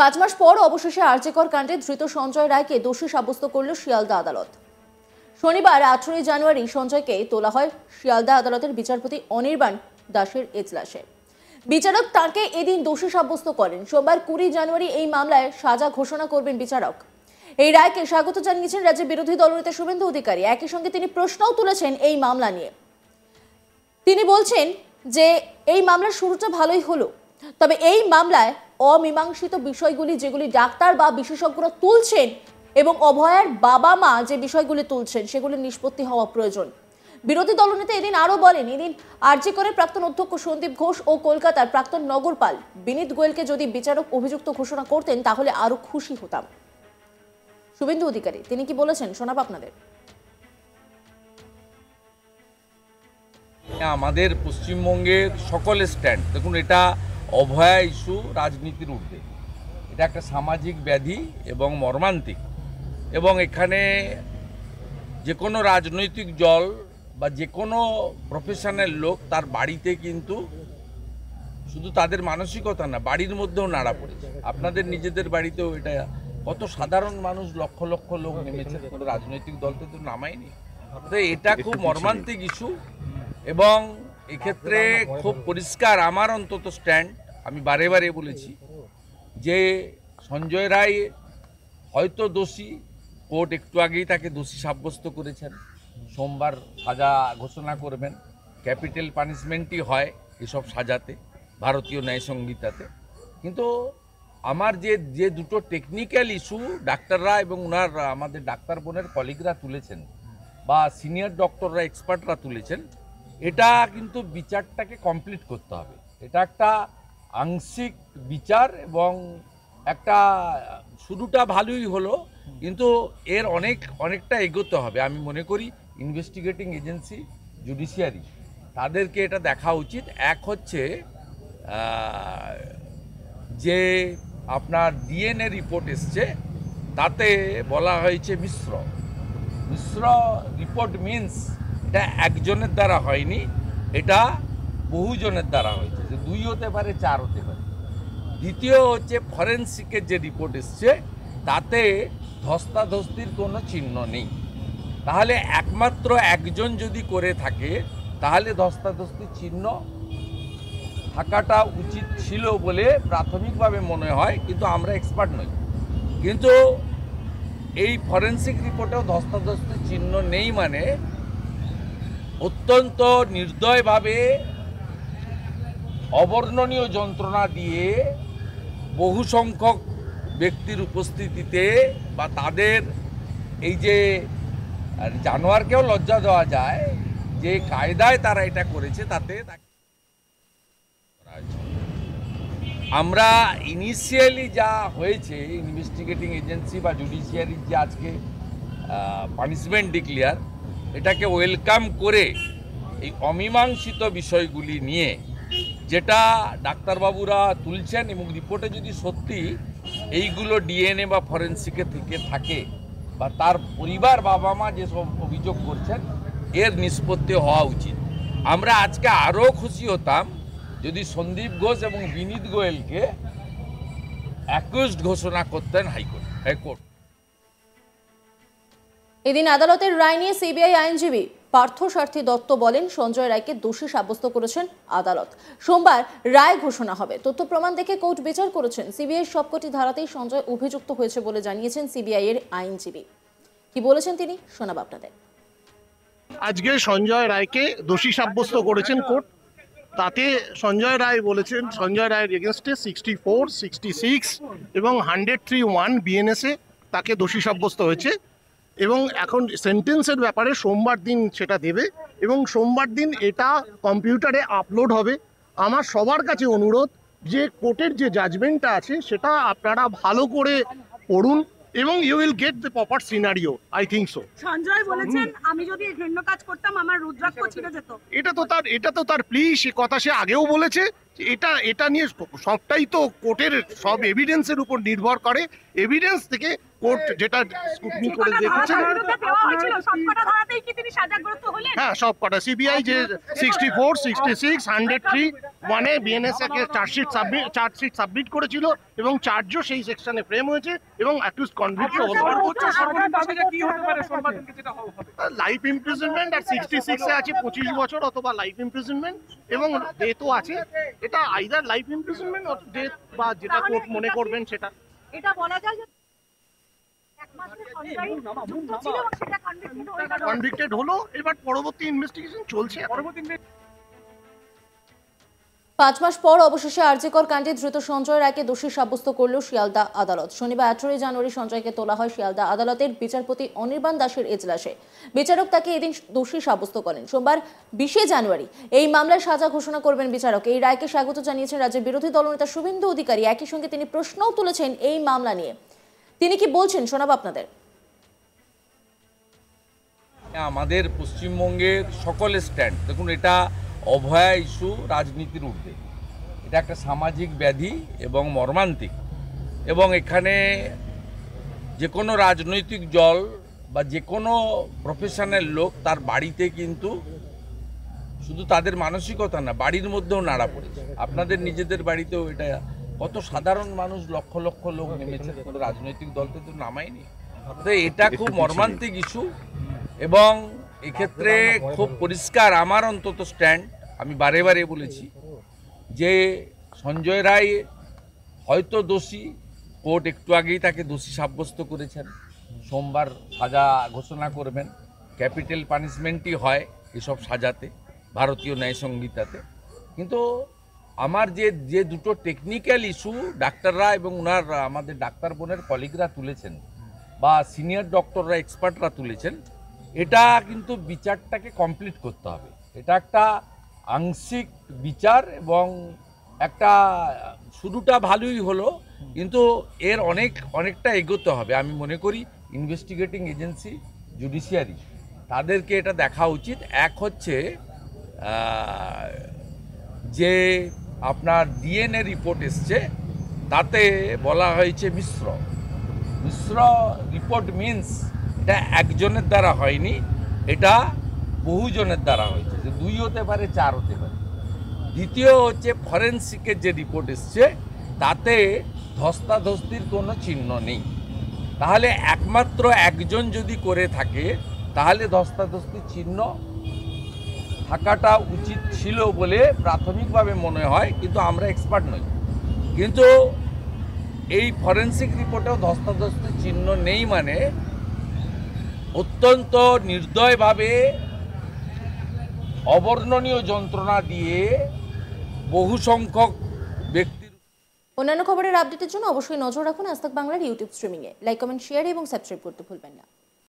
5 মাস পর অবশেষে আরজিকর কাণ্ডে ধৃত সঞ্জয় রায়কে দোষী সাব্যস্ত করল শিয়ালদা আদালত। শনিবার 18 জানুয়ারি সঞ্জয়কে তোলা হয় শিয়ালদা আদালতের বিচারপতি অনির্বাণ দাসের এজলাসে। বিচারক তাকে এদিন দোষী সাব্যস্ত করেন। সোমবার 20 জানুয়ারি এই মামলায় সাজা ঘোষণা করবেন বিচারক। এই রায়কে স্বাগত জানিয়েছেন রাজ্যের বিরোধী দলনেতা শুভেন্দু অধিকারী। একই সঙ্গে তিনি প্রশ্নও তুলেছেন এই মামলা নিয়ে। তিনি বলছেন যে এই মামলার শুরুটা ভালোই হলো, তবে এই মামলায় অমীমাংসিত বিষয়গুলি যেগুলি ডাক্তার বা বিশেষজ্ঞরা তুলছেন এবং অভয়ার বাবা মা যে বিষয়গুলি তুলছেন সেগুলি নিষ্পত্তি হওয়া প্রয়োজন। বিরোধী দলনেতা এদিন আরো বলেন, এদিন আরজিকরের প্রাক্তন অধ্যক্ষ সন্দীপ ঘোষ ও কলকাতার প্রাক্তন নগরপাল বিনীত গোয়েলকে যদি বিচারক অভিযুক্ত ঘোষণা করতেন তাহলে আরো খুশি হতাম। শুভেন্দু অধিকারী তিনি কি বলেছেন শোনাব আপনাদের। আমাদের পশ্চিমবঙ্গের সকলের স্ট্যান্ড দেখুন, এটা অভয়া ইস্যু রাজনীতির ঊর্ধ্বে, এটা একটা সামাজিক ব্যাধি এবং মর্মান্তিক, এবং এখানে যে কোনো রাজনৈতিক দল বা যে কোনো প্রফেশনের লোক তার বাড়িতে কিন্তু শুধু তাদের মানসিকতা না, বাড়ির মধ্যেও নাড়া পড়েছে। আপনাদের নিজেদের বাড়িতেও এটা কত সাধারণ মানুষ, লক্ষ লক্ষ লোক নেমেছে, কোনো রাজনৈতিক দলতে তো নামায়নি। তো এটা খুব মর্মান্তিক ইস্যু এবং এক্ষেত্রে খুব পরিষ্কার আমার অন্তত স্ট্যান্ড। আমি বারে বারে বলেছি যে সঞ্জয় রায় হয়তো দোষী, কোর্ট একটু আগেই তাকে দোষী সাব্যস্ত করেছেন। সোমবার সাজা ঘোষণা করবেন। ক্যাপিটাল পানিশমেন্টই হয় এসব সাজাতে, ভারতীয় ন্যায় সংহিতাতে। কিন্তু আমার যে দুটো টেকনিক্যাল ইস্যু ডাক্তাররা এবং ওনার আমাদের ডাক্তার বোনের কলিগরা তুলেছেন বা সিনিয়র ডক্টররা এক্সপার্টরা তুলেছেন, এটা কিন্তু বিচারটাকে কমপ্লিট করতে হবে। এটা একটা আংশিক বিচার এবং একটা শুরুটা ভালোই হলো, কিন্তু এর অনেকটা এগোতে হবে। আমি মনে করি ইনভেস্টিগেটিং এজেন্সি, জুডিশিয়ারি তাদেরকে এটা দেখা উচিত। এক হচ্ছে যে আপনার ডিএনএ রিপোর্ট এসছে, তাতে বলা হয়েছে মিশ্র রিপোর্ট মিনস এটা একজনের দ্বারা হয়নি, এটা বহুজনের দ্বারা হয়েছে, যে 2 হতে পারে, 4 হতে পারে। দ্বিতীয় হচ্ছে ফরেনসিকের যে রিপোর্ট এসছে তাতে ধস্তাধস্তির কোনো চিহ্ন নেই। তাহলে একমাত্র একজন যদি করে থাকে তাহলে ধস্তাধস্তির চিহ্ন থাকাটা উচিত ছিল বলে প্রাথমিকভাবে মনে হয়, কিন্তু আমরা এক্সপার্ট নই। কিন্তু এই ফরেনসিক রিপোর্টেও ধস্তাধস্তির চিহ্ন নেই, মানে অত্যন্ত নির্দয়ভাবে অবর্ণনীয় যন্ত্রণা দিয়ে বহু সংখ্যক ব্যক্তির উপস্থিতিতে বা তাদের এই যে জানোয়ারকেও লজ্জা দেওয়া যায় যে কায়দায় তারা এটা করেছে, তাতে আমরা ইনিশিয়ালি যা হয়েছে ইনভেস্টিগেটিং এজেন্সি বা জুডিশিয়ারির যে আজকে পানিশমেন্ট ডিক্লেয়ার, এটাকে ওয়েলকাম করে এই অমীমাংসিত বিষয়গুলি নিয়ে যেটা ডাক্তারবাবুরা তুলছেন এবং রিপোর্টে যদি সত্যি এইগুলো ডিএনএ বা ফরেনসিকে থেকে থাকে বা তার পরিবার বাবা মা যেসব অভিযোগ করছেন, এর নিষ্পত্তি হওয়া উচিত। আমরা আজকে আরও খুশি হতাম যদি সন্দীপ ঘোষ এবং বিনীত গোয়েলকে অ্যাকিউজড ঘোষণা করতেন হাইকোর্ট। এদিন আদালতের রায় নিয়ে সিবিআই আইনজীবী পার্থসারথী দত্ত বলেন, সঞ্জয় রায়কে দোষী সাব্যস্ত করেছেন আদালত। সোমবার রায় ঘোষণা হবে। তথ্য প্রমাণ দেখে কোর্ট বিচার করেছেন। সিবিআই সবকটি ধারাতেই সঞ্জয় অভিযুক্ত হয়েছে বলে জানিয়েছেন সিবিআই এর আইনজীবী। কি বলেছেন তিনি শোনাব আপনাদের। আজকে সঞ্জয় রায়কে দোষী সাব্যস্ত করেছেন কোর্ট। তাতে সঞ্জয় রায় বলেছেন সঞ্জয় রায়ের এগেনস্টে 64, 66 এবং 103(1) বিএনএসে তাকে দোষী সাব্যস্ত হয়েছে এবং এখন সেন্টেন্সের ব্যাপারে সোমবার দিন সেটা দেবে এবং সোমবার দিন এটা কম্পিউটারে আপলোড হবে। আমার সবার কাছে অনুরোধ যে কোর্টের যে জাজমেন্টটা আছে সেটা আপনারা ভালো করে পড়ুন এবং you will get the proper scenario. I think so. Sanjay বলেছেন, আমি যদি ঘৃণ্য কাজ করতাম আমার রুদ্রাক্ষ ছিঁড়ে যেত। এটা তো তার প্লিজ, সে কথা সে আগেও বলেছে। এটা নিয়ে সবটাই তো কোর্টের সব এভিডেন্সের উপর নির্ভর করে। এভিডেন্স থেকে কোর্ট যেটা স্কুটনি করে দেখেছেন, হ্যাঁ সব কটা সিবিআই যে 64, 66, 103, 1-এ বিএনএস কে চার্জশিট সাবমিট করেছিল এবং চার্জও সেই সেকশনে ফ্রেম হয়েছে এবং অ্যাকিউজড কনভিক্ট হলো। লাইফ ইমপ্রিজনমেন্ট আর 66-এ আছে 25 বছর অথবা লাইফ ইমপ্রিজনমেন্ট এবং ডেথও আছে। এটা either life imprisonment or death বা যেটা কোর্ট মনে করবেন সেটা। এটা বলা যায় যে একমাত্র সঞ্জয় যুক্ত ছিল এবং সেটা কনভিক্টেড হলো। এবার পরবর্তী ইনভেস্টিগেশন চলছে। 5 মাস পর অবশেষে আরজিকর কাণ্ডে ধৃত সঞ্জয় রায়কে দোষী সাব্যস্ত করল শিয়ালদা আদালত। শনিবার 18 জানুয়ারি সঞ্জয়কে তোলা হয় শিয়ালদা আদালতের বিচারপতি অনির্বাণ দাসের এজলাসে। বিচারক তাকে এদিন দোষী সাব্যস্ত করেন। সোমবার 20 জানুয়ারি এই মামলার সাজা ঘোষণা করবেন বিচারক। এই রায়কে স্বাগত জানিয়েছেন রাজ্যের বিরোধী দলনেতা শুভেন্দু অধিকারী। একই সঙ্গে তিনি প্রশ্নও তুলেছেন এই মামলা নিয়ে। তিনি কি বলছেন শোনাব আপনাদের। আমাদের পশ্চিমবঙ্গের সকল স্ট্যান্ড দেখুন, এটা অভয়া ইস্যু রাজনীতির ঊর্ধ্বে। এটা একটা সামাজিক ব্যাধি এবং মর্মান্তিক, এবং এখানে যে কোনো রাজনৈতিক দল বা যে কোনো প্রফেশনাল লোক তার বাড়িতে কিন্তু শুধু তাদের মানসিকতা না, বাড়ির মধ্যেও নাড়া পড়েছে। আপনাদের নিজেদের বাড়িতেও এটা কত সাধারণ মানুষ, লক্ষ লক্ষ লোক নেমেছে, কোনো রাজনৈতিক দলকে তো নামায়নি। তো এটা খুব মর্মান্তিক ইস্যু এবং এক্ষেত্রে খুব পরিষ্কার আমার অন্তত স্ট্যান্ড। আমি বারে বারে বলেছি যে সঞ্জয় রায় হয়তো দোষী, কোর্ট একটু আগেই তাকে দোষী সাব্যস্ত করেছেন। সোমবার সাজা ঘোষণা করবেন। ক্যাপিটাল পানিশমেন্টই হয় এসব সাজাতে, ভারতীয় ন্যায় সংহিতাতে। কিন্তু আমার যে দুটো টেকনিক্যাল ইস্যু ডাক্তাররা এবং ওনার আমাদের ডাক্তার বোনের কলিগরা তুলেছেন বা সিনিয়র ডক্টররা এক্সপার্টরা তুলেছেন, এটা কিন্তু বিচারটাকে কমপ্লিট করতে হবে। এটা একটা আংশিক বিচার এবং একটা শুরুটা ভালোই হলো, কিন্তু এর অনেকটা এগোতে হবে। আমি মনে করি ইনভেস্টিগেটিং এজেন্সি, জুডিশিয়ারি, তাদেরকে এটা দেখা উচিত। এক হচ্ছে যে আপনার ডিএনএ রিপোর্ট এসছে, তাতে বলা হয়েছে মিশ্র রিপোর্ট মিন্স এটা একজনের দ্বারা হয়নি, এটা বহুজনের দ্বারা হয়েছে, যে 2 হতে পারে, 4 হতে পারে। দ্বিতীয় হচ্ছে ফরেন্সিকের যে রিপোর্ট এসছে তাতে ধস্তাধস্তির কোনো চিহ্ন নেই। তাহলে একমাত্র একজন যদি করে থাকে তাহলে ধস্তাধস্তির চিহ্ন থাকাটা উচিত ছিল বলে প্রাথমিকভাবে মনে হয়, কিন্তু আমরা এক্সপার্ট নই। কিন্তু এই ফরেন্সিক রিপোর্টেও ধস্তাধস্তির চিহ্ন নেই, মানে অত্যন্ত নির্দয়ভাবে অবর্ণনীয় যন্ত্রণা দিয়ে বহু সংখ্যক ব্যক্তির। অন্যান্য খবরের আপডেটের জন্য অবশ্যই নজর রাখুন আজ তাক বাংলার ইউটিউব স্ট্রিমিংয়ে। লাইক, কমেন্ট, শেয়ার এবং সাবস্ক্রাইব করতে ভুলবেন না।